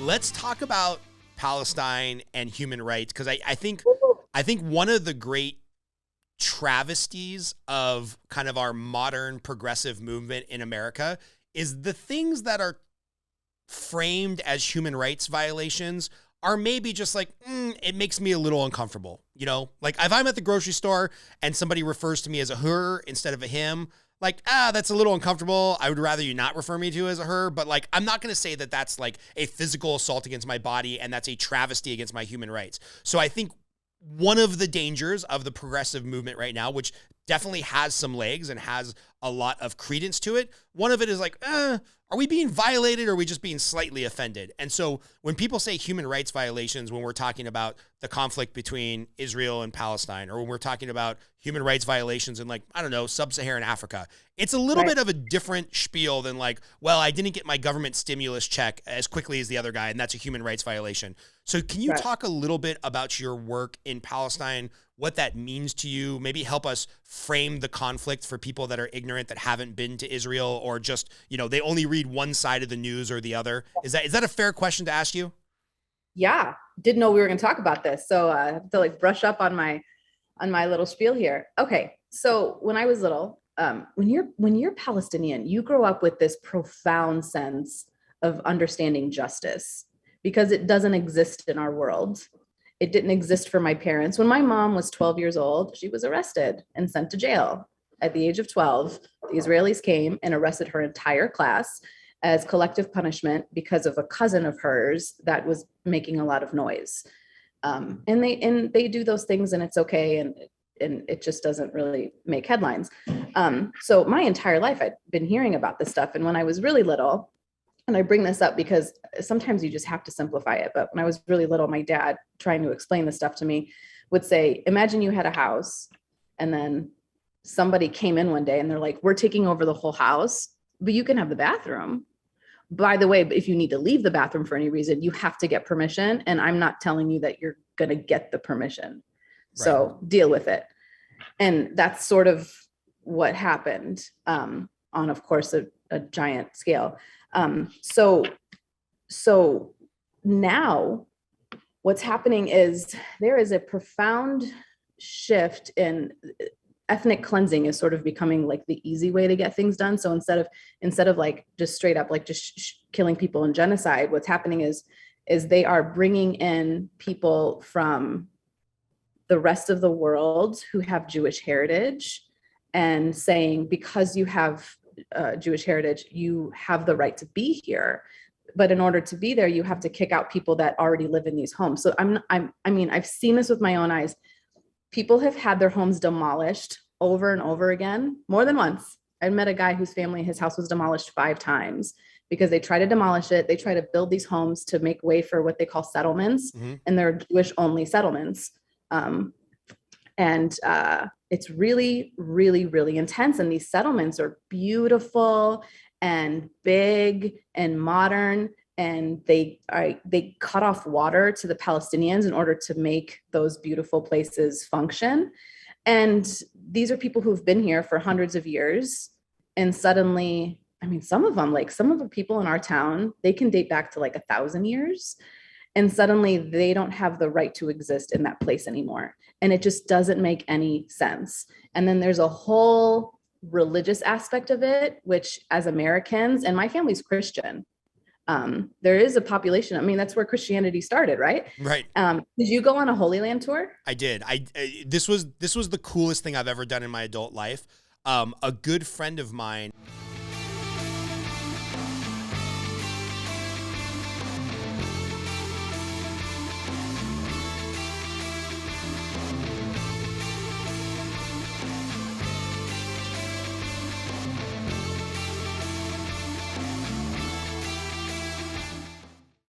Let's talk about Palestine and human rights, because I think one of the great travesties of kind of our modern progressive movement in America is the things that are framed as human rights violations are maybe just like, it makes me a little uncomfortable. You know, like if I'm at the grocery store and somebody refers to me as a her instead of a him, like, that's a little uncomfortable. I would rather you not refer me to as a her, but like, I'm not going to say that that's like a physical assault against my body and that's a travesty against my human rights. So I think one of the dangers of the progressive movement right now, which definitely has some legs and has a lot of credence to it, one of it is like, are we being violated or are we just being slightly offended? And so when people say human rights violations, when we're talking about the conflict between Israel and Palestine, or when we're talking about human rights violations in, like, I don't know, sub-Saharan Africa, it's a little bit of a different spiel than like, well, I didn't get my government stimulus check as quickly as the other guy, and that's a human rights violation. So can you talk a little bit about your work in Palestine, what that means to you, maybe help us frame the conflict for people that are ignorant, that haven't been to Israel, or just, you know, they only read one side of the news or the other? Is that a fair question to ask you? Yeah, didn't know we were going to talk about this, so I have to like brush up on my little spiel here. Okay, so when I was little, when you're Palestinian, you grow up with this profound sense of understanding justice because it doesn't exist in our world. It didn't exist for my parents. When my mom was 12 years old, she was arrested and sent to jail. At the age of 12, the Israelis came and arrested her entire class as collective punishment because of a cousin of hers that was making a lot of noise. And they do those things and it's okay. And it just doesn't really make headlines. So my entire life I'd been hearing about this stuff. And when I was really little, and I bring this up because sometimes you just have to simplify it. But when I was really little, my dad, trying to explain this stuff to me, would say, imagine you had a house and then somebody came in one day and they're like, we're taking over the whole house, but you can have the bathroom. By the way, if you need to leave the bathroom for any reason, you have to get permission. And I'm not telling you that you're going to get the permission. Right. So deal with it. And that's sort of what happened on, of course, a giant scale. So now what's happening is there is a profound shift in ethnic cleansing is sort of becoming like the easy way to get things done. So instead of like just straight up, like just killing people in genocide, what's happening is they are bringing in people from the rest of the world who have Jewish heritage and saying, because you have Jewish heritage, you have the right to be here. But in order to be there, you have to kick out people that already live in these homes. So I've seen this with my own eyes. People have had their homes demolished over and over again, more than once. I met a guy whose family, his house was demolished 5 times because they try to demolish it. They try to build these homes to make way for what they call settlements, and they're Jewish only settlements. It's really, really, really intense. And these settlements are beautiful and big and modern. And they cut off water to the Palestinians in order to make those beautiful places function. And these are people who've been here for hundreds of years. And suddenly, some of the people in our town, they can date back to like 1,000 years. And suddenly they don't have the right to exist in that place anymore. And it just doesn't make any sense. And then there's a whole religious aspect of it, which as Americans, and my family's Christian, there is a population. That's where Christianity started, right? Right. Did you go on a Holy Land tour? I did. This was the coolest thing I've ever done in my adult life. A good friend of mine